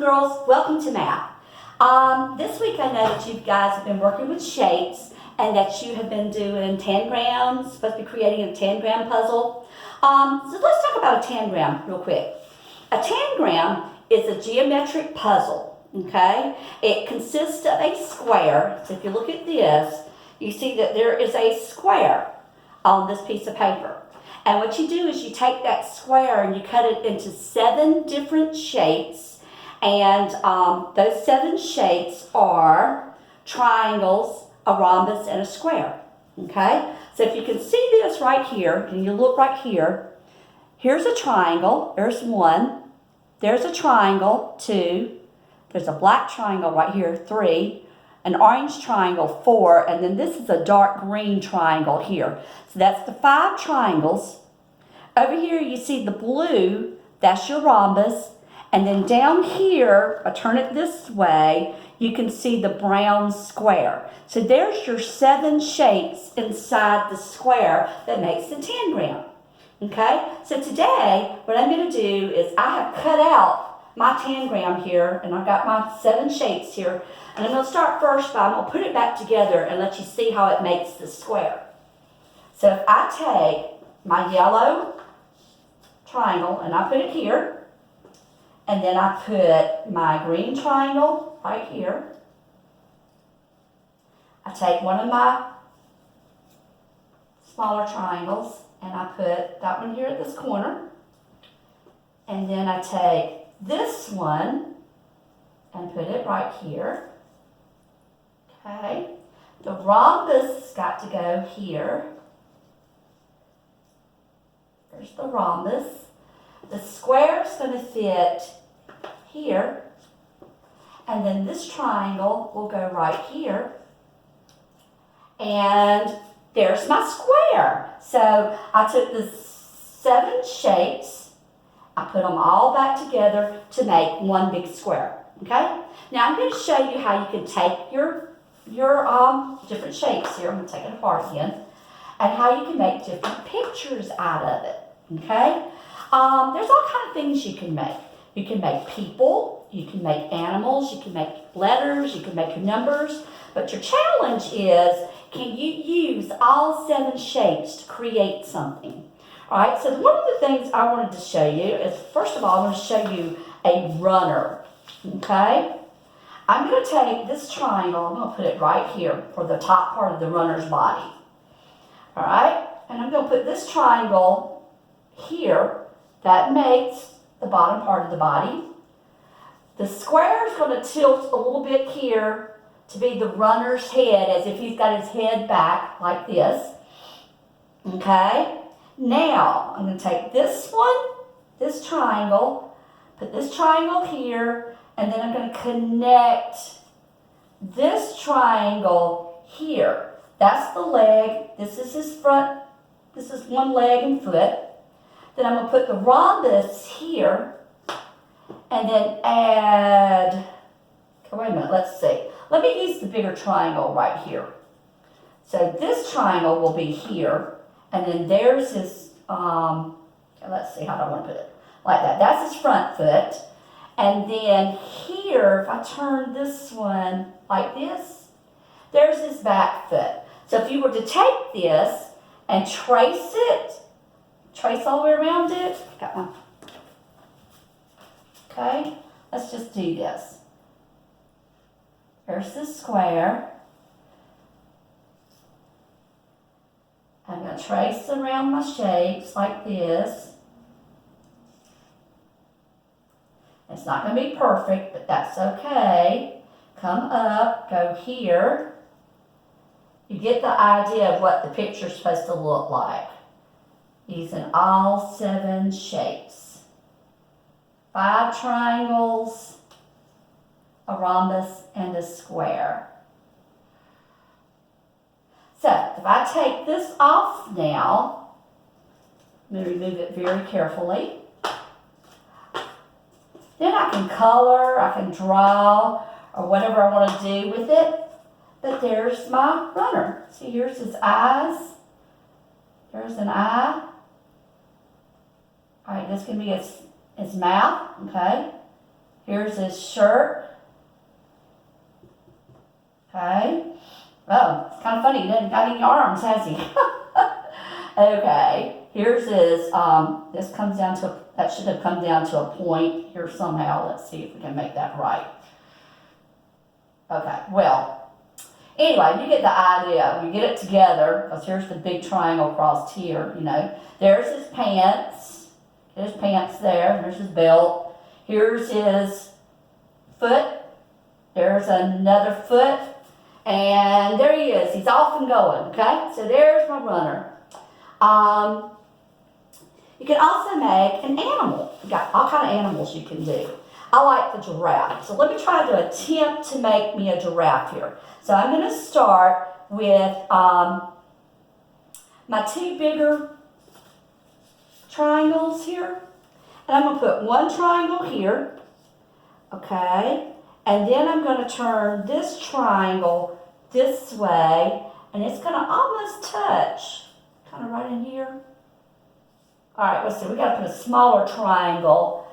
girls, welcome to math. This week I know that you guys have been working with shapes and that you have been doing tangrams, supposed to be creating a tangram puzzle. So let's talk about a tangram real quick. A tangram is a geometric puzzle, okay? It consists of a square. So if you look at this, you see that there is a square on this piece of paper. And what you do is you take that square and you cut it into 7 different shapes. And those 7 shapes are triangles, a rhombus, and a square. Okay? So if you can see this right here, and you look right here, here's a triangle. There's 1. There's a triangle, 2. There's a black triangle right here, 3. An orange triangle, 4, and then this is a dark green triangle here. So that's the 5 triangles. Over here you see the blue, that's your rhombus. And then down here, I turn it this way, you can see the brown square. So there's your 7 shapes inside the square that makes the tangram. Okay? So today, what I'm going to do is I have cut out my tangram here, and I've got my 7 shapes here. And I'm going to start first by I'm going to put it back together and let you see how it makes the square. So if I take my yellow triangle and I put it here, and then I put my green triangle right here. I take one of my smaller triangles and I put that one here at this corner. And then I take this one and put it right here. Okay. The rhombus has got to go here. There's the rhombus. The square is going to fit here. And then this triangle will go right here. And there's my square. So I took the 7 shapes. I put them all back together to make one big square. Okay? Now I'm going to show you how you can take your different shapes here. I'm going to take it apart again. And how you can make different pictures out of it. Okay? There's all kinds of things you can make. You can make people, you can make animals, you can make letters, you can make numbers. But your challenge is, can you use all 7 shapes to create something? All right, so one of the things I wanted to show you is, first of all, I want to show you a runner. Okay? I'm going to take this triangle, I'm going to put it right here for the top part of the runner's body. All right? And I'm going to put this triangle here. That makes the bottom part of the body. The square is going to tilt a little bit here to be the runner's head, as if he's got his head back like this. Okay? Now, I'm going to take this one, this triangle, put this triangle here, and then I'm going to connect this triangle here. That's the leg. This is his front. This is one leg and foot. Then I'm going to put the rhombus here, and then add, okay, wait a minute, let's see. Let me use the bigger triangle right here. So this triangle will be here, and then there's his, let's see, how do I want to put it? Like that. That's his front foot. And then here, if I turn this one like this, there's his back foot. So if you were to take this and trace it, trace all the way around it. Got one. Okay, let's just do this. There's the square. I'm going to trace around my shapes like this. It's not going to be perfect, but that's okay. Come up, go here. You get the idea of what the picture's supposed to look like. Using all 7 shapes. 5 triangles, a rhombus, and a square. So, if I take this off now, I'm going to remove it very carefully. Then I can color, I can draw, or whatever I want to do with it. But there's my runner. See, here's his eyes. There's an eye. All right, this can be his mouth, okay? Here's his shirt. Okay. Oh, it's kind of funny. He hasn't got any arms, has he? Okay. Here's his, this comes down to, that should have come down to a point here somehow. Let's see if we can make that right. Okay, well, anyway, you get the idea. We get it together, because here's the big triangle across here, you know. There's his pants. There's pants there. There's his belt. Here's his foot. There's another foot. And there he is. He's off and going, okay? So there's my runner. You can also make an animal. You've got all kinds of animals you can do. I like the giraffe. So let me try to attempt to make me a giraffe here. So I'm going to start with my two bigger triangles here. And I'm going to put one triangle here. Okay. And then I'm going to turn this triangle this way. And it's going to almost touch. Kind of right in here. All right, let's see. We got to put a smaller triangle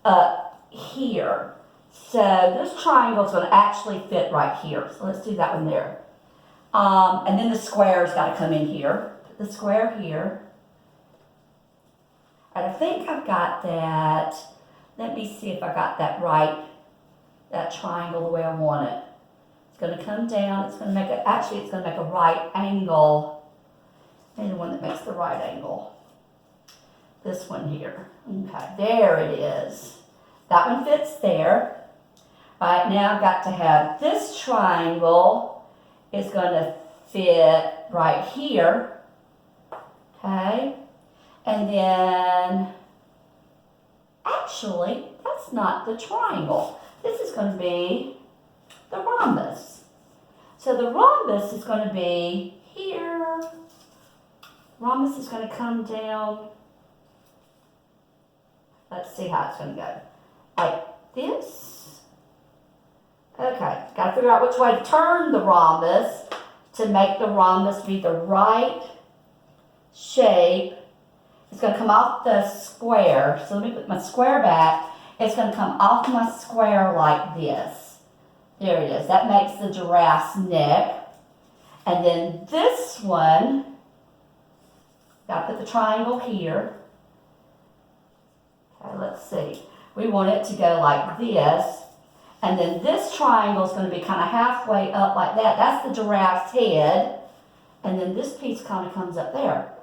up here. So this triangle is going to actually fit right here. So let's do that one there. And then the square's got to come in here. Put the square here. And I think I've got that. Let me see if I got that right. That triangle the way I want it. It's going to come down. It's going to make it's going to make a right angle. And the one that makes the right angle. This one here. Okay, there it is. That one fits there. All right, now I've got to have this triangle is going to fit right here. Okay, and then actually, that's not the triangle. This is going to be the rhombus. So the rhombus is going to be here. Rhombus is going to come down. Let's see how it's going to go. Like this. Okay, got to figure out which way to turn the rhombus to make the rhombus be the right shape. It's going to come off the square. So let me put my square back. It's going to come off my square like this. There it is. That makes the giraffe's neck. And then this one, got to put the triangle here. Okay, let's see. We want it to go like this. And then this triangle is going to be kind of halfway up like that. That's the giraffe's head. And then this piece kind of comes up there.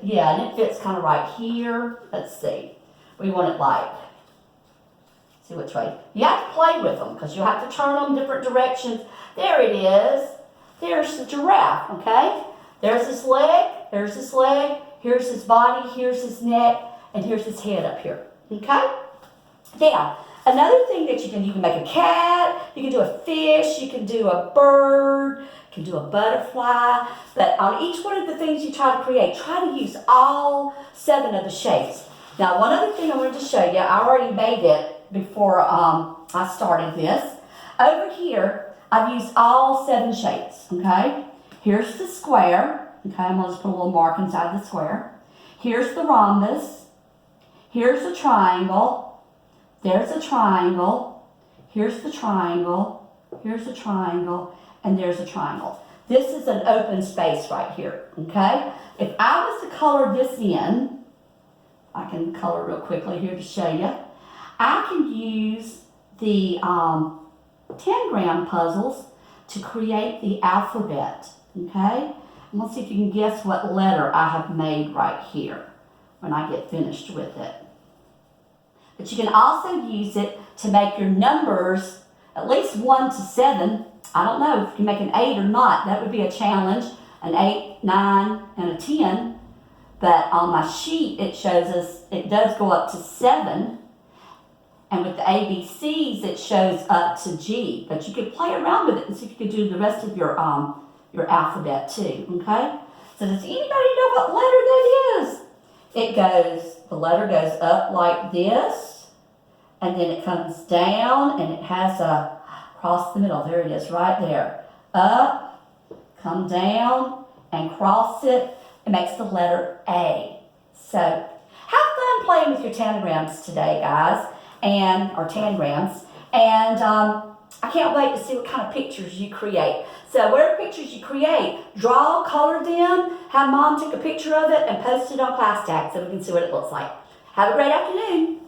Yeah, and it fits kind of right here. Let's see. We want it like, see which way. You have to play with them because you have to turn them different directions. There it is. There's the giraffe, okay? There's his leg. There's his leg. Here's his body. Here's his neck. And here's his head up here, okay? Now, another thing that you can make a cat, you can do a fish, you can do a bird, you can do a butterfly, but on each one of the things you try to create, try to use all 7 of the shapes. Now, one other thing I wanted to show you, I already made it before I started this. Over here, I've used all 7 shapes, okay? Here's the square, okay? I'm going to just put a little mark inside the square. Here's the rhombus. Here's the triangle, there's a triangle, here's the triangle, here's the triangle, and there's a triangle. This is an open space right here, okay? If I was to color this in, I can color real quickly here to show you. I can use the Tangram Puzzles to create the alphabet, okay? And let's see if you can guess what letter I have made right here when I get finished with it. But you can also use it to make your numbers at least 1 to 7. I don't know if you can make an 8 or not. That would be a challenge. An 8, 9, and a 10. But on my sheet, it shows us, it does go up to 7. And with the ABCs, it shows up to G. But you could play around with it and see if you could do the rest of your alphabet too, okay? So does anybody know what letter that is? It goes, the letter goes up like this, and then it comes down, and it has a cross the middle. There it is, right there. Up, come down, and cross it. It makes the letter A. So, have fun playing with your tangrams today, guys. or tangrams, and I can't wait to see what kind of pictures you create. So whatever pictures you create, draw, color them, have Mom take a picture of it and post it on Class Tag so we can see what it looks like. Have a great afternoon.